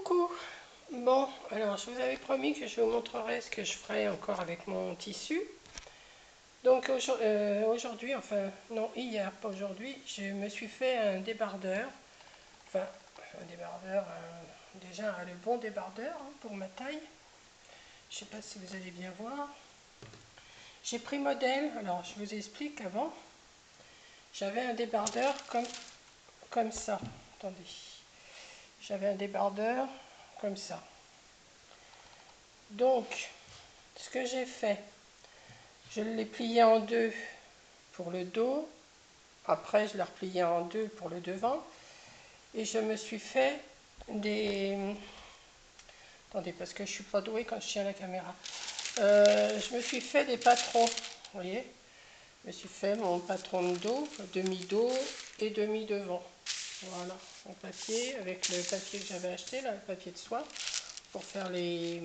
Coucou. Bon, alors je vous avais promis que je vous montrerai ce que je ferai encore avec mon tissu. Donc aujourd'hui, enfin non, hier, pas aujourd'hui, je me suis fait un débardeur. Enfin, un débardeur, déjà le bon débardeur pour ma taille. Je sais pas si vous allez bien voir. J'ai pris modèle, alors je vous explique avant. J'avais un débardeur comme ça. Attendez. J'avais un débardeur comme ça. Donc, ce que j'ai fait, je l'ai plié en deux pour le dos. Après, je l'ai replié en deux pour le devant. Et je me suis fait des... Attendez, parce que je ne suis pas douée quand je tiens la caméra. Je me suis fait des patrons, vous voyez. Je me suis fait mon patron de dos, demi-dos et demi-devant. Voilà, en papier, avec le papier que j'avais acheté, là, le papier de soie, pour faire les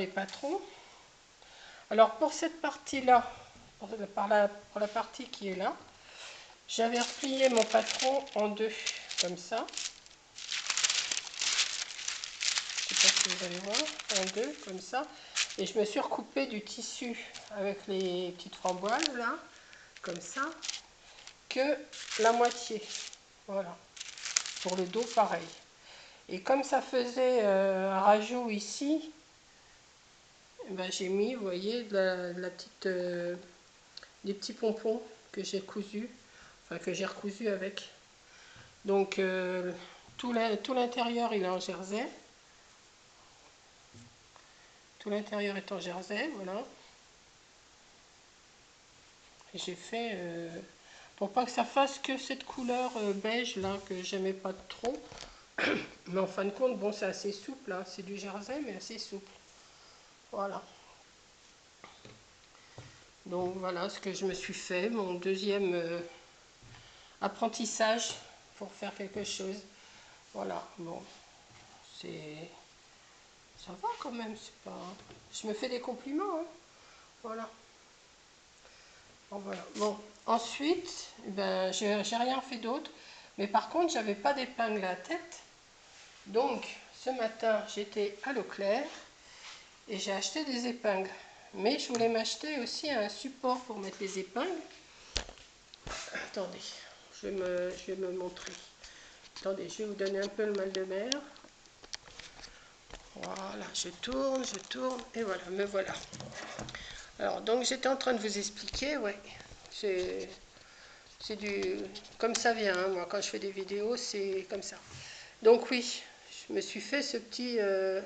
patrons. Alors pour cette partie-là, pour la partie qui est là, j'avais replié mon patron en deux, comme ça. Je ne sais pas si vous allez voir, en deux, comme ça. Et je me suis recoupé du tissu avec les petites framboises, là, comme ça, que la moitié. Voilà. Pour le dos, pareil. Et comme ça faisait un rajout ici, ben, j'ai mis, vous voyez, de la petite, des petits pompons que j'ai cousus, enfin que j'ai recousu avec. Donc tout l'intérieur il est en jersey. Tout l'intérieur est en jersey, voilà. Et j'ai fait, pour pas que ça fasse que cette couleur beige là, que j'aimais pas trop. Mais en fin de compte, bon, c'est assez souple, hein. C'est du jersey, mais assez souple. Voilà. Donc voilà ce que je me suis fait, mon deuxième apprentissage pour faire quelque chose. Voilà, bon, c'est... Ça va quand même, c'est pas... Je me fais des compliments, hein. Voilà. Bon, voilà. Bon, ensuite, ben, j'ai rien fait d'autre. Mais par contre, j'avais pas d'épingle à la tête. Donc, ce matin, j'étais à Leclerc et j'ai acheté des épingles. Mais je voulais m'acheter aussi un support pour mettre les épingles. Attendez, je vais me montrer. Attendez, je vais vous donner un peu le mal de mer. Voilà, je tourne, et voilà, me voilà. Alors, donc j'étais en train de vous expliquer, ouais, c'est du... Comme ça vient, hein, moi, quand je fais des vidéos, c'est comme ça. Donc oui, je me suis fait ce petit... je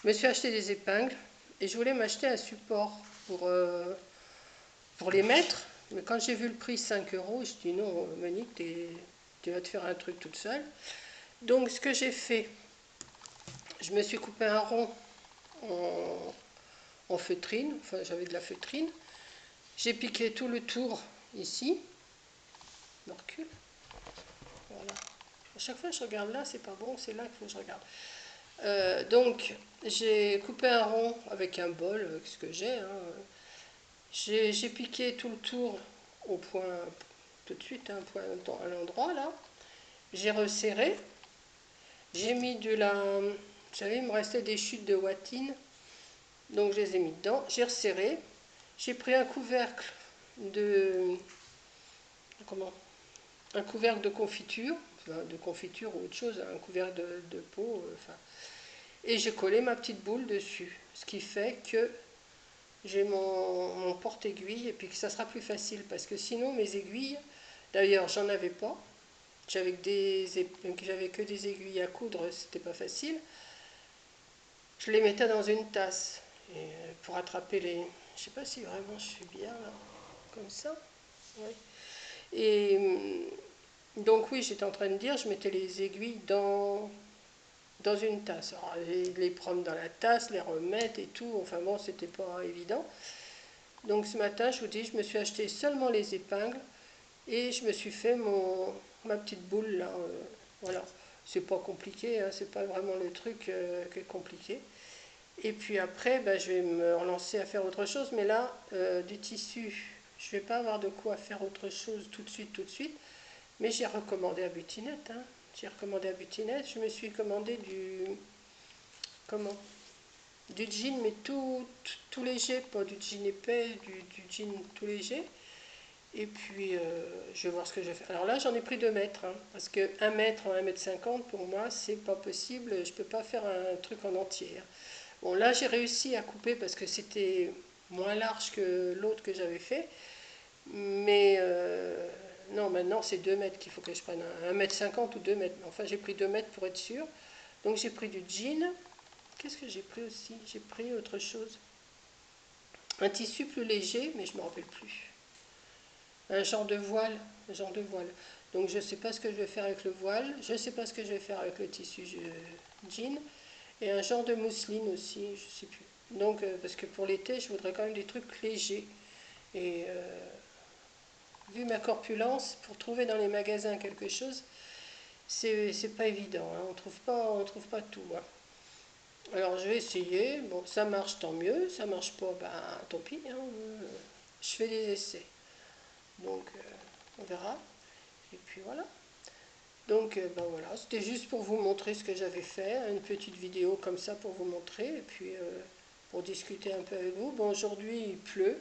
me suis acheté des épingles, et je voulais m'acheter un support pour les mettre. Mais quand j'ai vu le prix 5 €, je dis non, Monique, tu vas te faire un truc toute seule. Donc ce que j'ai fait, je me suis coupé un rond en feutrine, enfin j'avais de la feutrine. J'ai piqué tout le tour ici. Je recule. Voilà. À chaque fois que je regarde là, c'est pas bon, c'est là qu'il faut que je regarde. Donc j'ai coupé un rond avec un bol, ce que j'ai. Hein. J'ai piqué tout le tour au point, tout de suite, un point à l'endroit là. J'ai resserré. J'ai mis de la... Vous savez, il me restait des chutes de watine. Donc je les ai mis dedans. J'ai resserré. J'ai pris un couvercle de... Comment? Un couvercle de confiture. Enfin, de confiture ou autre chose. Un couvercle de peau. Enfin. Et j'ai collé ma petite boule dessus. Ce qui fait que j'ai mon porte-aiguille. Et puis que ça sera plus facile. Parce que sinon mes aiguilles... D'ailleurs, j'en avais pas. J'avais que des aiguilles à coudre. C'était pas facile. Je les mettais dans une tasse et pour attraper les... Je sais pas si vraiment je suis bien là, comme ça. Ouais. Et donc oui, j'étais en train de dire, je mettais les aiguilles dans une tasse. Alors, les prendre dans la tasse, les remettre et tout, enfin bon, c'était pas évident. Donc ce matin, je vous dis, je me suis acheté seulement les épingles et je me suis fait ma petite boule là. Voilà, c'est pas compliqué, hein, c'est pas vraiment le truc qui est compliqué. Et puis après, ben, je vais me relancer à faire autre chose. Mais là, du tissu, je ne vais pas avoir de quoi faire autre chose tout de suite. Mais j'ai recommandé à Butinette. Hein. j'ai recommandé à Butinette, je me suis commandé du jean, mais tout léger, pas du jean épais, du jean tout léger. Et puis, je vais voir ce que je vais faire. Alors là, j'en ai pris 2 mètres, hein, parce que 1 mètre en 1,50 m, pour moi, c'est pas possible. Je peux pas faire un truc en entier, hein. Bon, là, j'ai réussi à couper parce que c'était moins large que l'autre que j'avais fait. Mais non, maintenant, c'est 2 mètres qu'il faut que je prenne. 1,50 m ou 2 mètres. Enfin, j'ai pris 2 mètres pour être sûr. Donc, j'ai pris du jean. Qu'est-ce que j'ai pris aussi? J'ai pris autre chose. Un tissu plus léger, mais je ne me rappelle plus. Un genre de voile, un genre de voile. Donc je ne sais pas ce que je vais faire avec le voile, je ne sais pas ce que je vais faire avec le tissu jean, et un genre de mousseline aussi, je ne sais plus. Donc parce que pour l'été, je voudrais quand même des trucs légers. Et vu ma corpulence, pour trouver dans les magasins quelque chose, c'est pas évident, hein. On trouve pas tout, hein. Alors je vais essayer, bon ça marche tant mieux, ça marche pas, ben tant pis, hein. Je fais des essais. Donc on verra. Et puis voilà. Donc ben voilà, c'était juste pour vous montrer ce que j'avais fait, une petite vidéo comme ça pour vous montrer, et puis pour discuter un peu avec vous. Bon, aujourd'hui il pleut.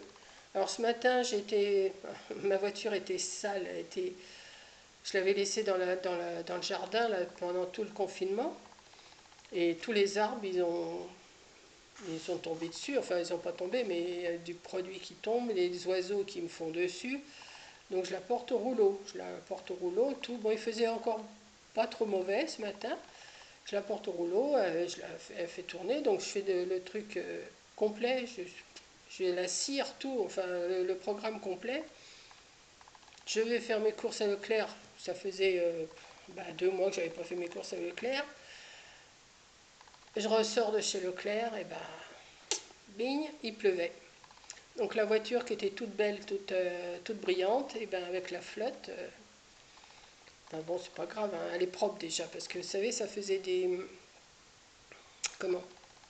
Alors ce matin, ma voiture était sale, je l'avais laissée dans le jardin là, pendant tout le confinement, et tous les arbres, ils sont tombés dessus, enfin ils n'ont pas tombé, mais il y a du produit qui tombe, les oiseaux qui me font dessus. Donc je la porte au rouleau, tout. Bon, il faisait encore pas trop mauvais ce matin. Je la porte au rouleau, elle fait tourner, donc je fais le truc complet. Je la cire tout, enfin le programme complet. Je vais faire mes courses à Leclerc. Ça faisait 2 mois que j'avais pas fait mes courses à Leclerc. Je ressors de chez Leclerc et bing, il pleuvait. Donc la voiture qui était toute belle, toute brillante, et avec la flotte. Bon, c'est pas grave, hein, elle est propre déjà, parce que vous savez, ça faisait comment?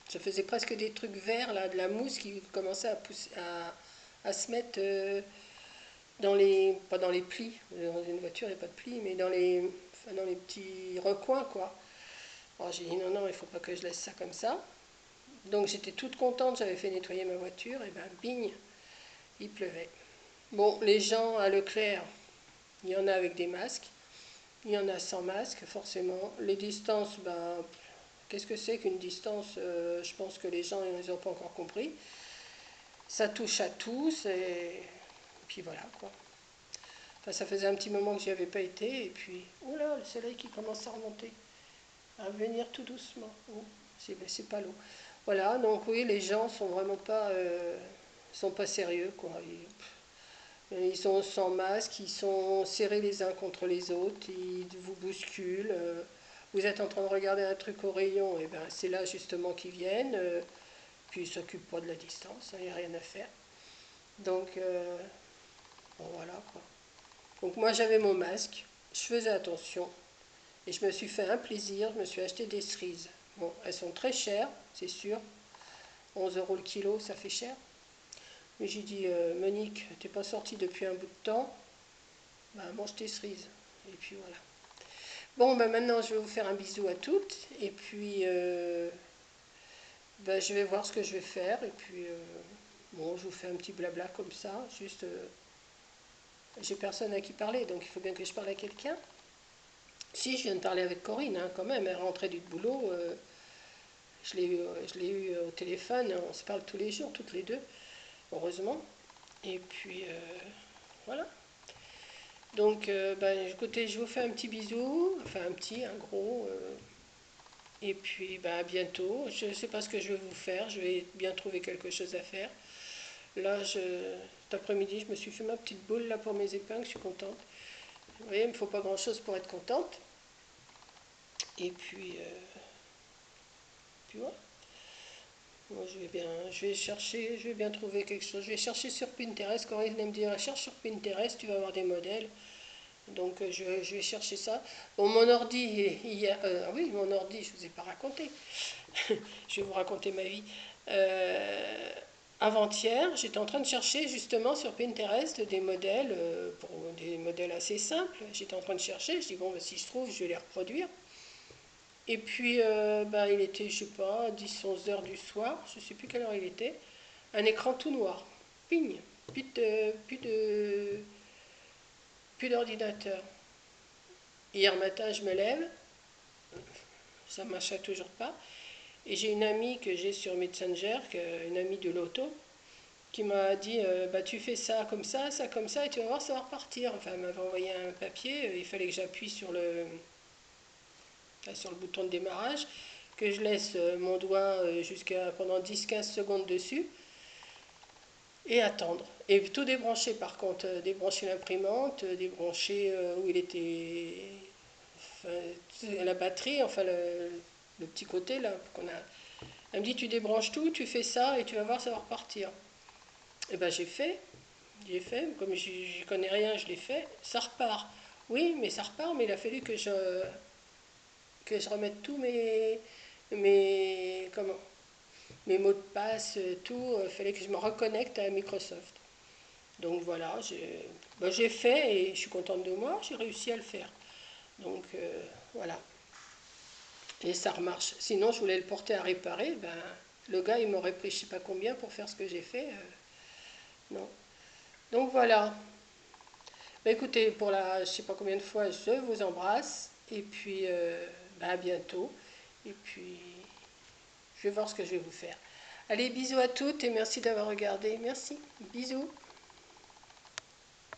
Ça faisait presque des trucs verts, là, de la mousse qui commençait à pousser, à se mettre pas dans les plis, dans une voiture il n'y a pas de plis, mais enfin, dans les petits recoins, quoi. Alors j'ai dit non, non, il faut pas que je laisse ça comme ça. Donc j'étais toute contente, j'avais fait nettoyer ma voiture, et bing, il pleuvait. Bon, les gens à Leclerc, il y en a avec des masques. Il y en a sans masque, forcément. Les distances, qu'est-ce que c'est qu'une distance? Je pense que les gens ils n'ont pas encore compris. Ça touche à tous, et puis voilà, quoi. Enfin, ça faisait un petit moment que j'y avais pas été, et puis, oh là, le soleil qui commence à remonter, à venir tout doucement. Oh, c'est pas l'eau. Voilà, donc oui, les gens sont vraiment sont pas sérieux, quoi. Ils sont sans masque, ils sont serrés les uns contre les autres, ils vous bousculent. Vous êtes en train de regarder un truc au rayon, et c'est là justement qu'ils viennent. Puis ils ne s'occupent pas de la distance, il n'y a rien à faire. Donc, bon, voilà quoi. Donc moi j'avais mon masque, je faisais attention, et je me suis fait un plaisir, je me suis acheté des cerises. Bon, elles sont très chères, c'est sûr. 11 € le kilo, ça fait cher. Mais j'ai dit, Monique, t'es pas sortie depuis un bout de temps, mange tes cerises. Et puis voilà. Bon, maintenant je vais vous faire un bisou à toutes. Et puis je vais voir ce que je vais faire. Et puis bon, je vous fais un petit blabla comme ça. Juste, j'ai personne à qui parler, donc il faut bien que je parle à quelqu'un. Si, je viens de parler avec Corinne, hein, quand même. Elle est rentrée du boulot. Je l'ai eu au téléphone. On se parle tous les jours, toutes les deux, heureusement. Et puis voilà. Donc, écoutez, je vous fais un petit bisou, enfin un gros, et puis à bientôt. Je ne sais pas ce que je vais vous faire, je vais bien trouver quelque chose à faire. Là, cet après-midi, je me suis fait ma petite boule là pour mes épingles, je suis contente. Vous voyez, il ne me faut pas grand-chose pour être contente. Et puis voilà. Moi, je vais bien trouver quelque chose. Je vais chercher sur Pinterest. Corinne me dit, cherche sur Pinterest, tu vas avoir des modèles. Donc je vais chercher ça. Bon, mon ordi, oui, mon ordi, je ne vous ai pas raconté. Je vais vous raconter ma vie. avant-hier, j'étais en train de chercher justement sur Pinterest des modèles, pour des modèles assez simples. J'étais en train de chercher, je dis bon, bah, si je trouve, je vais les reproduire. Et puis, bah, il était, je sais pas, 10-11 heures du soir, je sais plus quelle heure il était, un écran tout noir, pigne, plus d'ordinateur. Hier matin, je me lève, ça ne marche toujours pas. Et j'ai une amie que j'ai sur Messenger, une amie de l'auto, qui m'a dit bah, tu fais ça comme ça, et tu vas voir, ça va repartir. Enfin, elle m'avait envoyé un papier, il fallait que j'appuie sur le bouton de démarrage, que je laisse mon doigt jusqu'à pendant 10-15 secondes dessus et attendre. Et tout débrancher par contre, débrancher l'imprimante, débrancher où il était enfin, la batterie, enfin le petit côté là qu'on a. Elle me dit tu débranches tout, tu fais ça et tu vas voir ça va repartir. Et ben j'ai fait, comme j'y connais rien, je l'ai fait, ça repart. Oui, mais ça repart, mais il a fallu que je remette tous comment, mes mots de passe, tout, il fallait que je me reconnecte à Microsoft. Donc voilà, j'ai fait et je suis contente de moi, j'ai réussi à le faire. Donc voilà, et ça remarche. Sinon, je voulais le porter à réparer, ben, le gars il m'aurait pris je sais pas combien pour faire ce que j'ai fait. Non. Donc voilà. Ben, écoutez, pour la je sais pas combien de fois, je vous embrasse et puis ben, à bientôt. Et puis je vais voir ce que je vais vous faire. Allez, bisous à toutes et merci d'avoir regardé. Merci. Bisous.